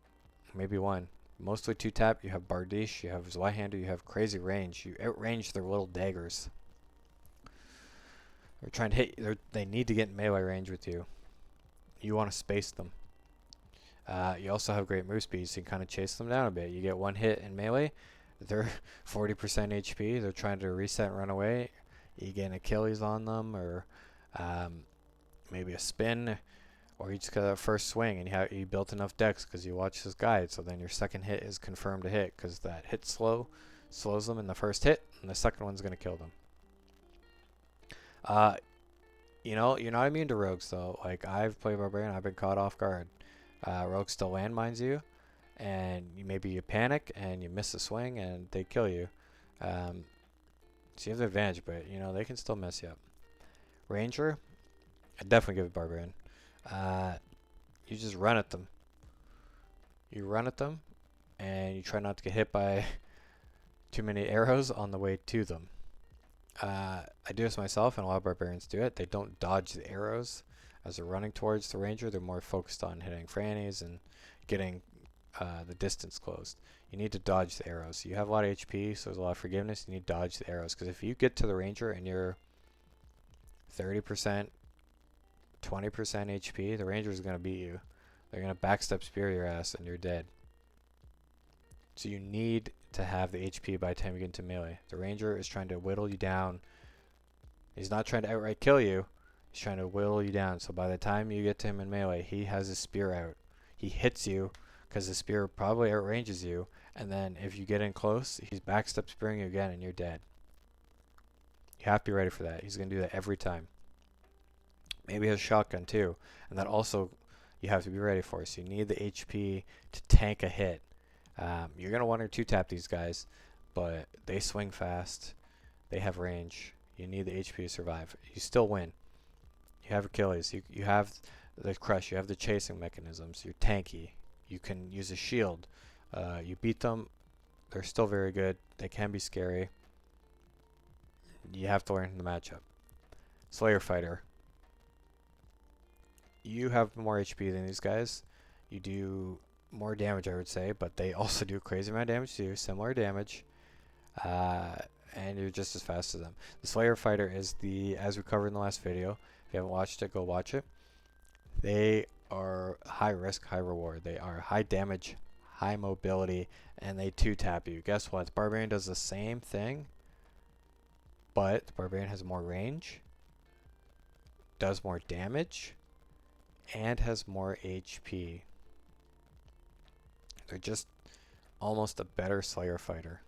Maybe one. Mostly 2-tap. You have Bardiche, you have Zweihander, you have crazy range. You outrange their little daggers. They're trying to hit you. They need to get in melee range with you. You want to space them. You also have great move speed, so you can kind of chase them down a bit. You get one hit in melee. They're 40% HP. They're trying to reset and run away. You get an Achilles on them, or maybe a spin, or you just got that first swing, and you built enough dex because you watched this guide. So then your second hit is confirmed to hit because that hit slows them in the first hit, and the second one's going to kill them. You know, you're not immune to rogues though. Like, I've played barbarian, I've been caught off guard. Rogues still landmines you, and maybe you panic and you miss a swing and they kill you. So you have the advantage, but you know they can still mess you up. Ranger, I'd definitely give it barbarian. You just run at them. You run at them, and you try not to get hit by too many arrows on the way to them. I do this myself, and a lot of barbarians do it. They don't dodge the arrows as they're running towards the ranger. They're more focused on hitting frannies and getting the distance closed. You need to dodge the arrows. You have a lot of HP, so there's a lot of forgiveness. You need to dodge the arrows, because if you get to the ranger and you're 30%, 20% HP, the ranger is going to beat you. They're going to backstep spear your ass, and you're dead. So you need to have the HP by the time you get into melee. The ranger is trying to whittle you down. He's not trying to outright kill you. He's trying to whittle you down. So by the time you get to him in melee, he has his spear out. He hits you because the spear probably outranges you. And then if you get in close, he's backstep spearing you again, and you're dead. You have to be ready for that. He's going to do that every time. Maybe he has a shotgun too. And that also you have to be ready for. So you need the HP to tank a hit. You're going to want to 2-tap these guys, but they swing fast. They have range. You need the HP to survive. You still win. You have Achilles. You have the crush. You have the chasing mechanisms. You're tanky. You can use a shield. You beat them. They're still very good. They can be scary. You have to learn the matchup. Slayer Fighter. you have more HP than these guys. You do more damage, I would say, but they also do crazy amount of damage too, similar damage. Uh, and you're just as fast as them. The Slayer Fighter is as we covered in the last video. If you haven't watched it, go watch it. They are high risk, high reward. They are high damage, high mobility, and they two-tap you. Guess what? The Barbarian does the same thing, but the Barbarian has more range, does more damage, and has more HP. They're just almost a better Slayer Fighter.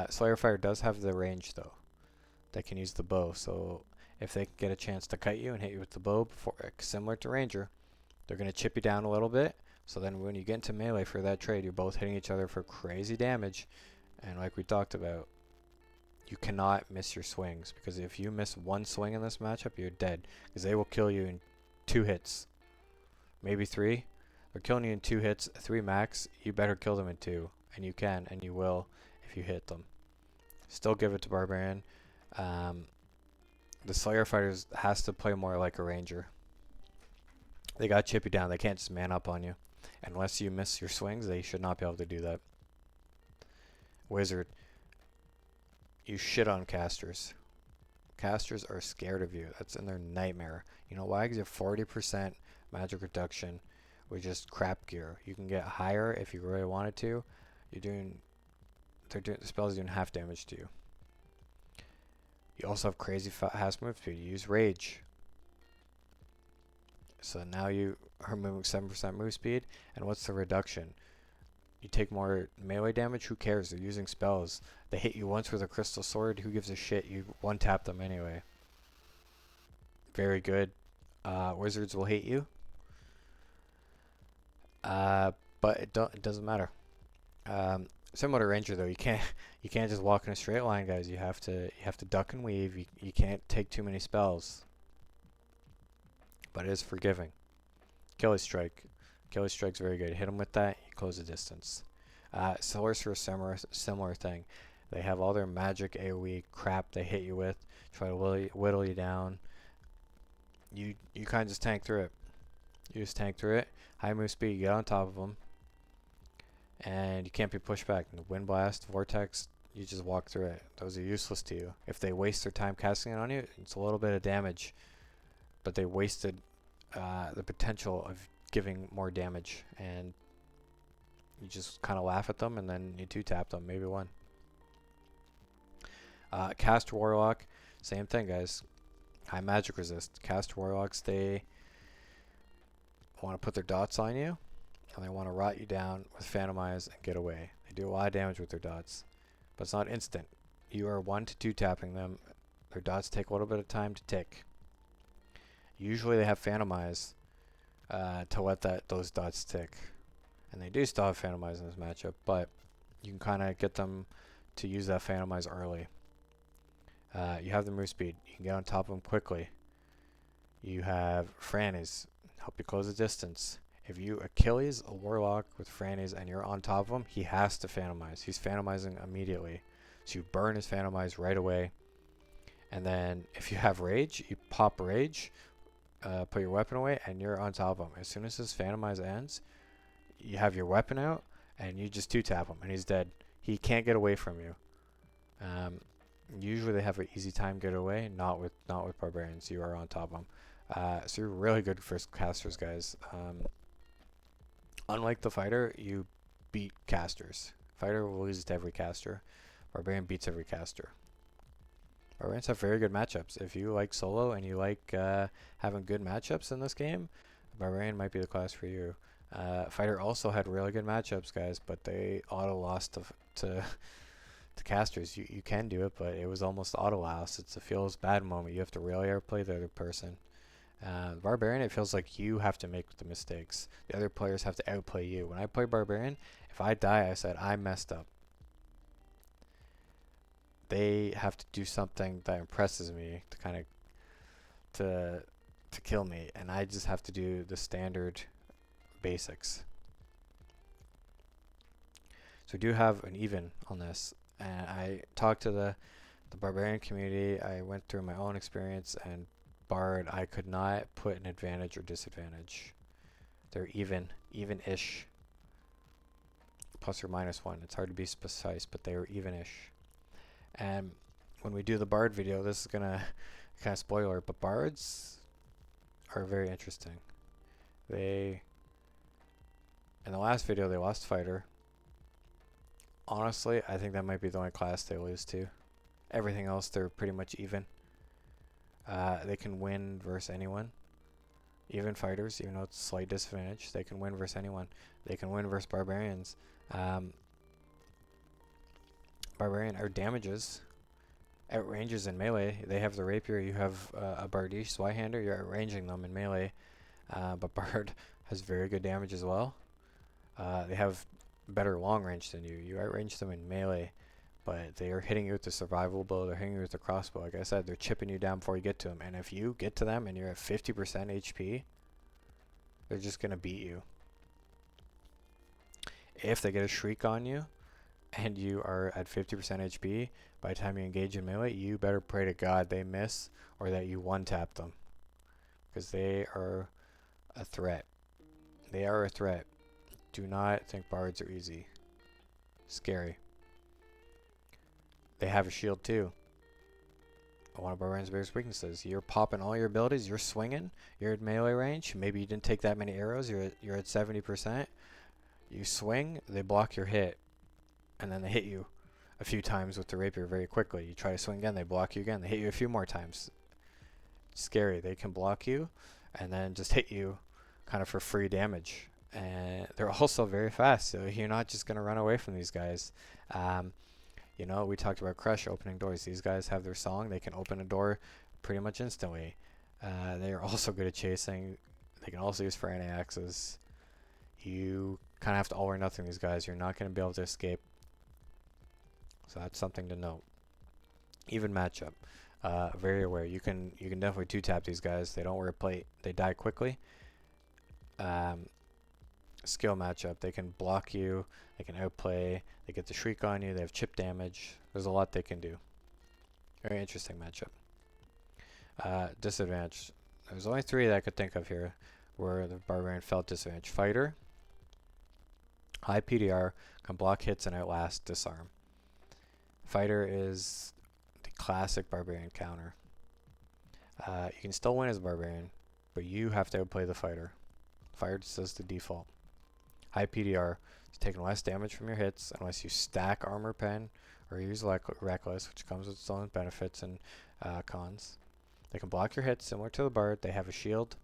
Slayer Fighter does have the range though. They can use the bow, so if they get a chance to cut you and hit you with the bow, similar to Ranger, they're going to chip you down a little bit. So then when you get into melee for that trade, you're both hitting each other for crazy damage. And like we talked about, you cannot miss your swings, because if you miss one swing in this matchup, you're dead, because they will kill you in 2 hits, maybe 3. They're killing you in 2 hits, 3 max. You better kill them in 2, and you can, and you will if you hit them. Still give it to Barbarian. The Slayer Fighters has to play more like a Ranger. They got to chip you down. They can't just man up on you. Unless you miss your swings, they should not be able to do that. Wizard, you shit on casters. Casters are scared of you. That's in their nightmare. You know why? Because you have 40% magic reduction with just crap gear. You can get higher if you really wanted to. The spells are doing half damage to you. You also have crazy fast move speed. You use Rage. So now you are moving 7% move speed. And what's the reduction? You take more melee damage. Who cares? They're using spells. They hit you once with a crystal sword. Who gives a shit? You one-tap them anyway. Very good. Wizards will hate you. But it doesn't matter. Similar to Ranger though, you can't just walk in a straight line, guys. You have to duck and weave. You can't take too many spells. But it is forgiving. Achilles Strike. Achilles Strike's very good. Hit them with that, you close the distance. Sorcerer, similar thing. They have all their magic AoE crap they hit you with, try to whittle you down. You kind of just tank through it. You just tank through it. High move speed, you get on top of them. And you can't be pushed back. Wind Blast, Vortex, you just walk through it. Those are useless to you. If they waste their time casting it on you, it's a little bit of damage. But they wasted the potential of giving more damage. And you just kind of laugh at them, and then you two-tap them, maybe one. Cast Warlock, same thing, guys. High magic resist. Cast Warlocks, they want to put their dots on you, and they want to rot you down with Phantom Eyes and get away. They do a lot of damage with their dots, but it's not instant. You are 1 to 2 tapping them. Their dots take a little bit of time to tick. Usually they have Phantom Eyes to let those dots tick. And they do still have Phantom Eyes in this matchup, but you can kind of get them to use that Phantom Eyes early. You have the move speed. You can get on top of them quickly. You have Frannies, help you close the distance. If you Achilles a Warlock with Frannies and you're on top of him, he has to Phantom Eyes. He's Phantomizing immediately. So you burn his Phantom Eyes right away. And then if you have Rage, you pop Rage, put your weapon away, and you're on top of him. As soon as his Phantom Eyes ends, you have your weapon out, and you just two-tap him, and he's dead. He can't get away from you. Usually they have an easy time get away, not with Barbarians. You are on top of them. So you're really good for casters, guys. Unlike the Fighter, you beat casters. Fighter will lose to every caster. Barbarian beats every caster. Barbarians have very good matchups. If you like solo and you like having good matchups in this game, Barbarian might be the class for you. Fighter also had really good matchups, guys, but they auto lost to casters. You can do it, but it was almost auto loss. It's a feels bad moment. You have to really outplay the other person. Barbarian, it feels like you have to make the mistakes. The other players have to outplay you. When I play Barbarian, if I die, I said I messed up. They have to do something that impresses me to kind of to kill me, and I just have to do the standard basics. So we do have an even on this, and I talked to the Barbarian community. I went through my own experience, and Bard, I could not put an advantage or disadvantage. They're even-ish. Plus or minus 1. It's hard to be precise, but they were even-ish. And when we do the Bard video, this is gonna kind of spoiler, but Bards are very interesting. In the last video, they lost Fighter. Honestly, I think that might be the only class they lose to. Everything else, they're pretty much even. They can win versus anyone. Even fighters, even though it's a slight disadvantage, they can win versus anyone. They can win versus Barbarians. Barbarian are damages, outranges in melee. They have the rapier, you have a Bardiche Zweihander, you're outranging them in melee. But Bard has very good damage as well. They have better long range than you. You outrange them in melee, but they are hitting you with the survival bow, they're hitting you with the crossbow. Like I said, they're chipping you down before you get to them. And if you get to them and you're at 50% HP, they're just going to beat you. If they get a shriek on you, and you are at 50% HP, by the time you engage in melee, you better pray to God they miss or that you one-tap them. Because they are a threat. They are a threat. Do not think Bards are easy. Scary. They have a shield too. One of Barbarian's biggest weaknesses. You're popping all your abilities, you're swinging, you're at melee range, maybe you didn't take that many arrows, you're at 70%. You swing, they block your hit. And then they hit you a few times with the rapier very quickly. You try to swing again, they block you again. They hit you a few more times. Scary. They can block you and then just hit you kind of for free damage. And they're also very fast, so you're not just going to run away from these guys. You know, we talked about Crush opening doors. These guys have their song. They can open a door pretty much instantly. They are also good at chasing. They can also use Franny axes. You kind of have to all or nothing these guys. You're not going to be able to escape. So that's something to note. Even matchup. Very aware. You can definitely two-tap these guys. They don't wear a plate. They die quickly. Skill matchup. They can block you. They can outplay. They get the shriek on you. They have chip damage. There's a lot they can do. Very interesting matchup. Disadvantage. There's only 3 that I could think of here where the Barbarian felt disadvantage. Fighter. High PDR. Can block hits and outlast disarm. Fighter is the classic Barbarian counter. You can still win as a Barbarian, but you have to outplay the Fighter. Fighter just does the default. High PDR is taking less damage from your hits unless you stack Armor Pen or use Reckless, which comes with its own benefits and cons. They can block your hits similar to the Bard. They have a shield.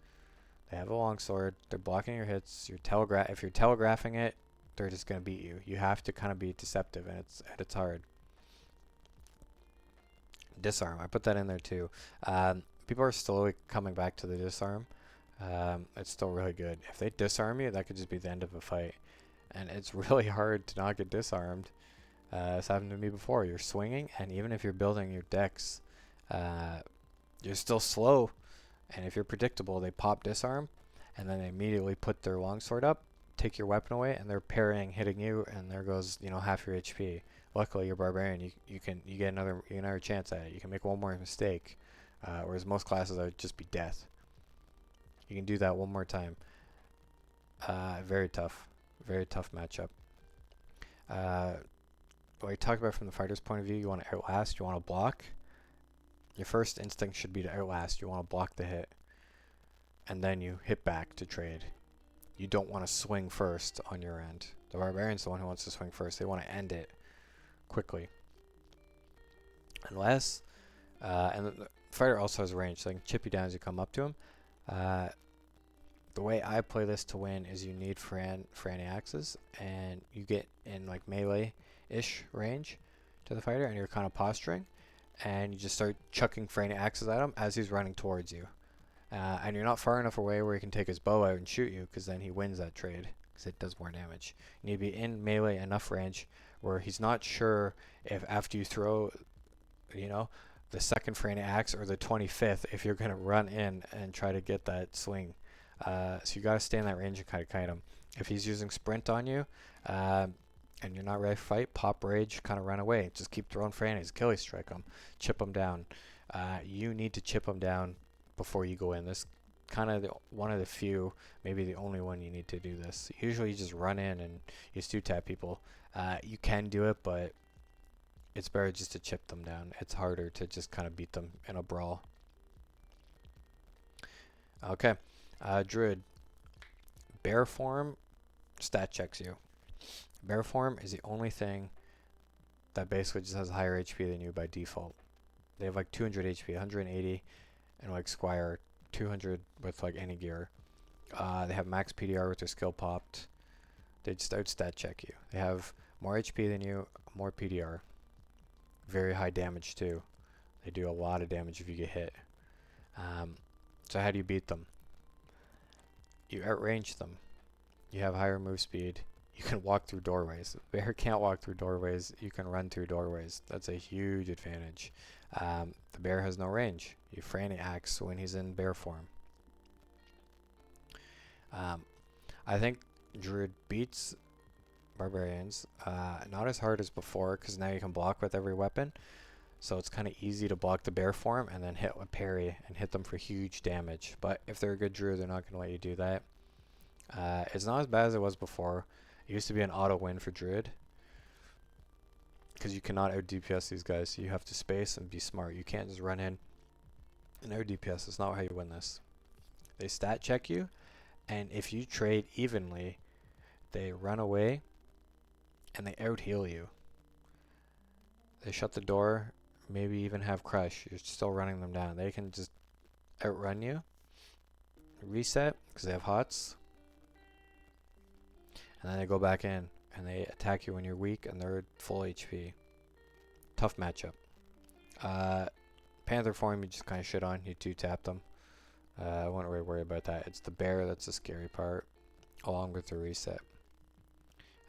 They have a longsword. They're blocking your hits. If you're telegraphing it, they're just going to beat you. You have to kind of be deceptive, and it's hard. Disarm. I put that in there too. People are slowly coming back to the disarm. It's still really good. If they disarm you, that could just be the end of a fight. And it's really hard to not get disarmed. It's happened to me before. You're swinging, and even if you're building your decks, you're still slow. And if you're predictable, they pop disarm, and then they immediately put their longsword up, take your weapon away, and they're parrying, hitting you, and there goes half your HP. Luckily, you're Barbarian. You get another chance at it. You can make one more mistake, whereas most classes would just be death. You can do that one more time. Very tough matchup. What I talked about from the fighter's point of view, you want to outlast, you want to block. Your first instinct should be to outlast. You want to block the hit, and then you hit back to trade. You don't want to swing first on your end. The Barbarian's the one who wants to swing first. They want to end it quickly. Unless, and the fighter also has range, so they can chip you down as you come up to him. The way I play this to win is you need Franny axes, and you get in like melee-ish range to the fighter, and you're kind of posturing, and you just start chucking Franny axes at him as he's running towards you. And you're not far enough away where he can take his bow out and shoot you, because then he wins that trade, because it does more damage. You need to be in melee enough range where he's not sure if after you throw, the second Franny axe or the 25th, if you're going to run in and try to get that swing. So you got to stay in that range and kind of kite him. If he's using sprint on you, and you're not ready to fight, pop rage, kind of run away. Just keep throwing Frannies, Achilles strike him, chip him down. You need to chip him down before you go in. This kind of one of the few, maybe the only one you need to do this. Usually you just run in and you just 2-tap people. You can do it, but it's better just to chip them down. It's harder to just kind of beat them in a brawl. Okay, Druid. Bear form stat checks you. Bear form is the only thing that basically just has higher HP than you by default. They have like 200 HP, 180, and like Squire 200 with like any gear. They have max PDR with their skill popped. They just out stat check you. They have more HP than you, more PDR. Very high damage too. They do a lot of damage if you get hit. So how do you beat them? You outrange them. You have higher move speed. You can walk through doorways. Bear can't walk through doorways. You can run through doorways. That's a huge advantage. The bear has no range. You Franny Axe when he's in bear form. I think Druid beats Barbarians. Not as hard as before because now you can block with every weapon. So it's kind of easy to block the bear form and then hit a parry and hit them for huge damage. But if they're a good Druid, they're not going to let you do that. It's not as bad as it was before. It used to be an auto win for Druid because you cannot out DPS these guys. So you have to space and be smart. You can't just run in and out DPS. That's not how you win this. They stat check you, and if you trade evenly, they run away and they out heal you. They shut the door, maybe even have crush. You're still running them down. They can just outrun you, reset because they have hots, and then they go back in and they attack you when you're weak and they're full HP. Tough matchup. Panther form you just kind of shit on. You 2-tap them. I wouldn't really worry about that. It's the bear that's the scary part, along with the reset.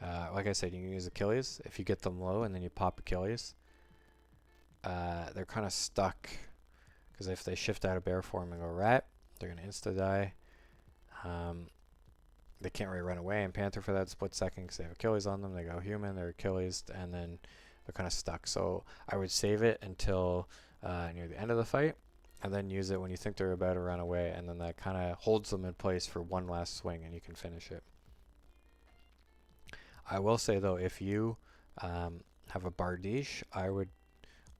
Like I said, you can use Achilles if you get them low and then you pop Achilles. They're kind of stuck because if they shift out of bear form and go rat, they're going to insta-die. They can't really run away in Panther for that split second because they have Achilles on them. They go human, they're Achilles, and then they're kind of stuck. So I would save it until near the end of the fight and then use it when you think they're about to run away, and then that kind of holds them in place for one last swing and you can finish it. I will say though, if you have a Bardiche, I would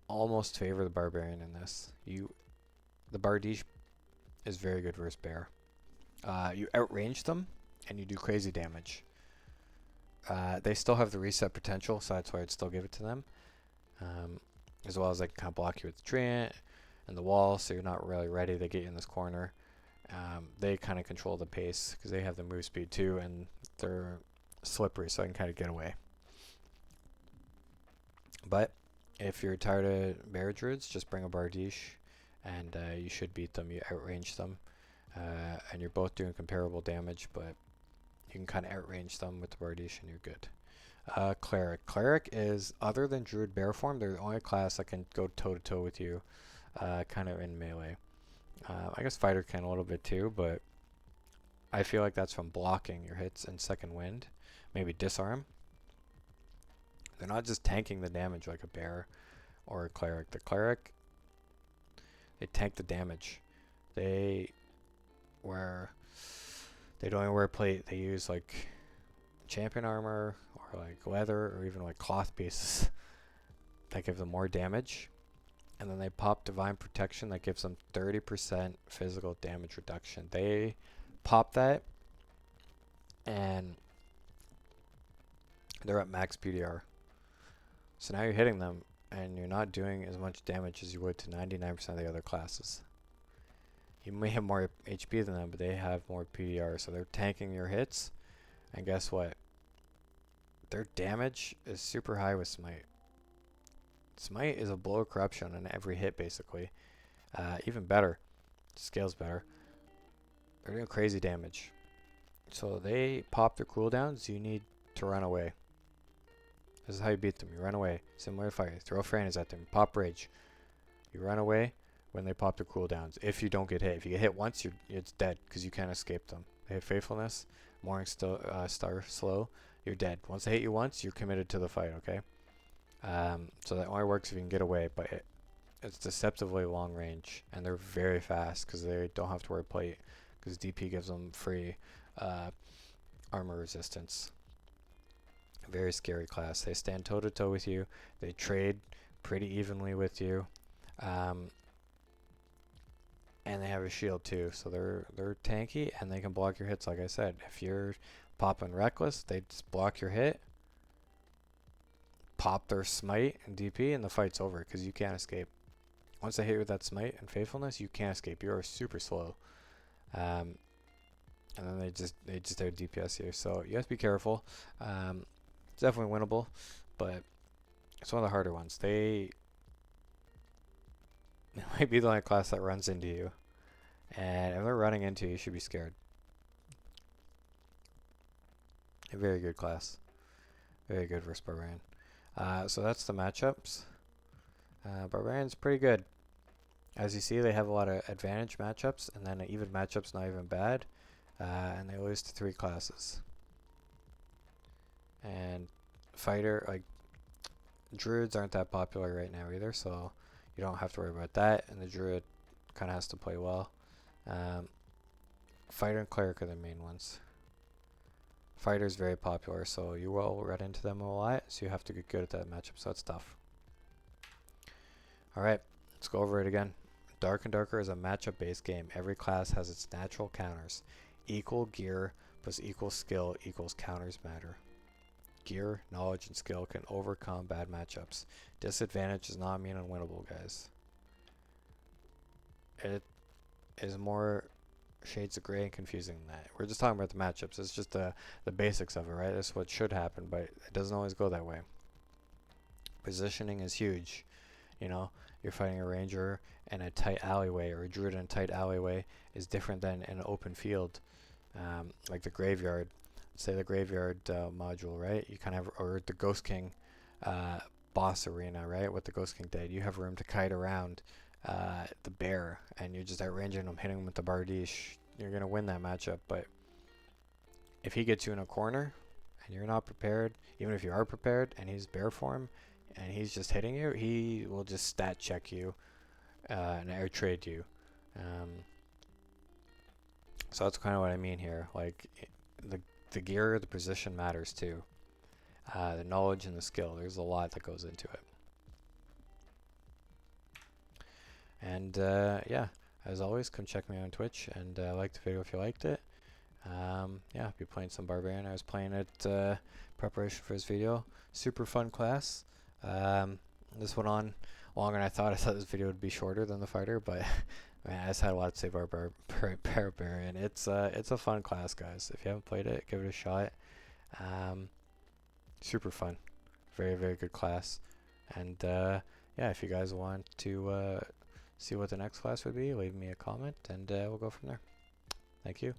almost favor the Barbarian in this. The Bardiche is very good versus bear. You outrange them and you do crazy damage. They still have the reset potential, so that's why I'd still give it to them. As well as they can kind of block you with the treant and the wall, so you're not really ready. They get you in this corner. They kind of control the pace because they have the move speed too, and they're slippery, so I can kind of get away. But if you're tired of bear druids, just bring a Bardiche and you should beat them. You outrange them, and you're both doing comparable damage, but you can kind of outrange them with the Bardiche and you're good. Cleric. Cleric is, other than Druid bear form, they're the only class that can go toe to toe with you, kind of in melee. I guess Fighter can a little bit too, but I feel like that's from blocking your hits and second wind. Maybe disarm. They're not just tanking the damage like a bear or a cleric. The cleric, they tank the damage. They don't even wear plate. They use like champion armor or like leather or even like cloth pieces that give them more damage. And then they pop divine protection that gives them 30% physical damage reduction. They pop that and they're at max PDR. So now you're hitting them and you're not doing as much damage as you would to 99% of the other classes. You may have more HP than them, but they have more PDR, so they're tanking your hits. And guess what? Their damage is super high with Smite. Smite is a blow of corruption on every hit, basically. Even better. Scales better. They're doing crazy damage. So they pop their cooldowns, you need to run away. This is how you beat them. You run away. Similar to fire. Throw Frannies at them. Pop Rage. You run away when they pop their cooldowns. If you don't get hit. If you get hit once, it's dead because you can't escape them. They have Faithfulness. Morning Star Slow. You're dead. Once they hit you once, you're committed to the fight, okay? So that only works if you can get away. But it's deceptively long range, and they're very fast because they don't have to wear plate because DP gives them free armor resistance. Very scary class. They stand toe to toe with you. They trade pretty evenly with you, and they have a shield too. So they're tanky and they can block your hits. Like I said, if you're popping reckless, they just block your hit, pop their smite and DP, and the fight's over because you can't escape. Once they hit you with that smite and faithfulness, you can't escape. You are super slow. And then they just out DPS you. So you have to be careful. It's definitely winnable, but it's one of the harder ones. It might be the only class that runs into you, and if they're running into you, you should be scared. A very good class. Very good versus Barbarian. So that's the matchups. Barbarian's pretty good. As you see, they have a lot of advantage matchups, and then even matchups not even bad. And they lose to 3 classes. And fighter, like, druids aren't that popular right now either, so you don't have to worry about that. And the druid kind of has to play well. Fighter and cleric are the main ones. Fighter's very popular, so you will run into them a lot, so you have to get good at that matchup, so that's tough. Alright, let's go over it again. Dark and Darker is a matchup-based game. Every class has its natural counters. Equal gear plus equal skill equals counters matter. Gear, knowledge, and skill can overcome bad matchups. Disadvantage does not mean unwinnable, guys. It is more shades of gray and confusing than that. We're just talking about the matchups. It's just the basics of it, right? That's what should happen, but it doesn't always go that way. Positioning is huge. You know, you're fighting a ranger in a tight alleyway, or a druid in a tight alleyway is different than in an open field. Like the graveyard, say the graveyard module, right? You kind of, or the Ghost King boss arena, right? With the Ghost King dead, you have room to kite around the bear, and you're just outranging him, hitting him with the Bardiche. You're gonna win that matchup. But if he gets you in a corner and you're not prepared, even if you are prepared and he's bear form and he's just hitting you, he will just stat check you and air trade you. So that's kind of what I mean here. Like the gear, the position matters too. The knowledge and the skill. There's a lot that goes into it. And yeah, as always, come check me out on Twitch and like the video if you liked it. Yeah, I'll be playing some Barbarian. I was playing it preparation for this video. Super fun class. This went on longer than I thought. I thought this video would be shorter than the fighter, but man, I just had a lot to say about Barbarian. It's a fun class, guys. If you haven't played it, give it a shot. Super fun. Very, very good class. And yeah, if you guys want to see what the next class would be, leave me a comment and we'll go from there. Thank you.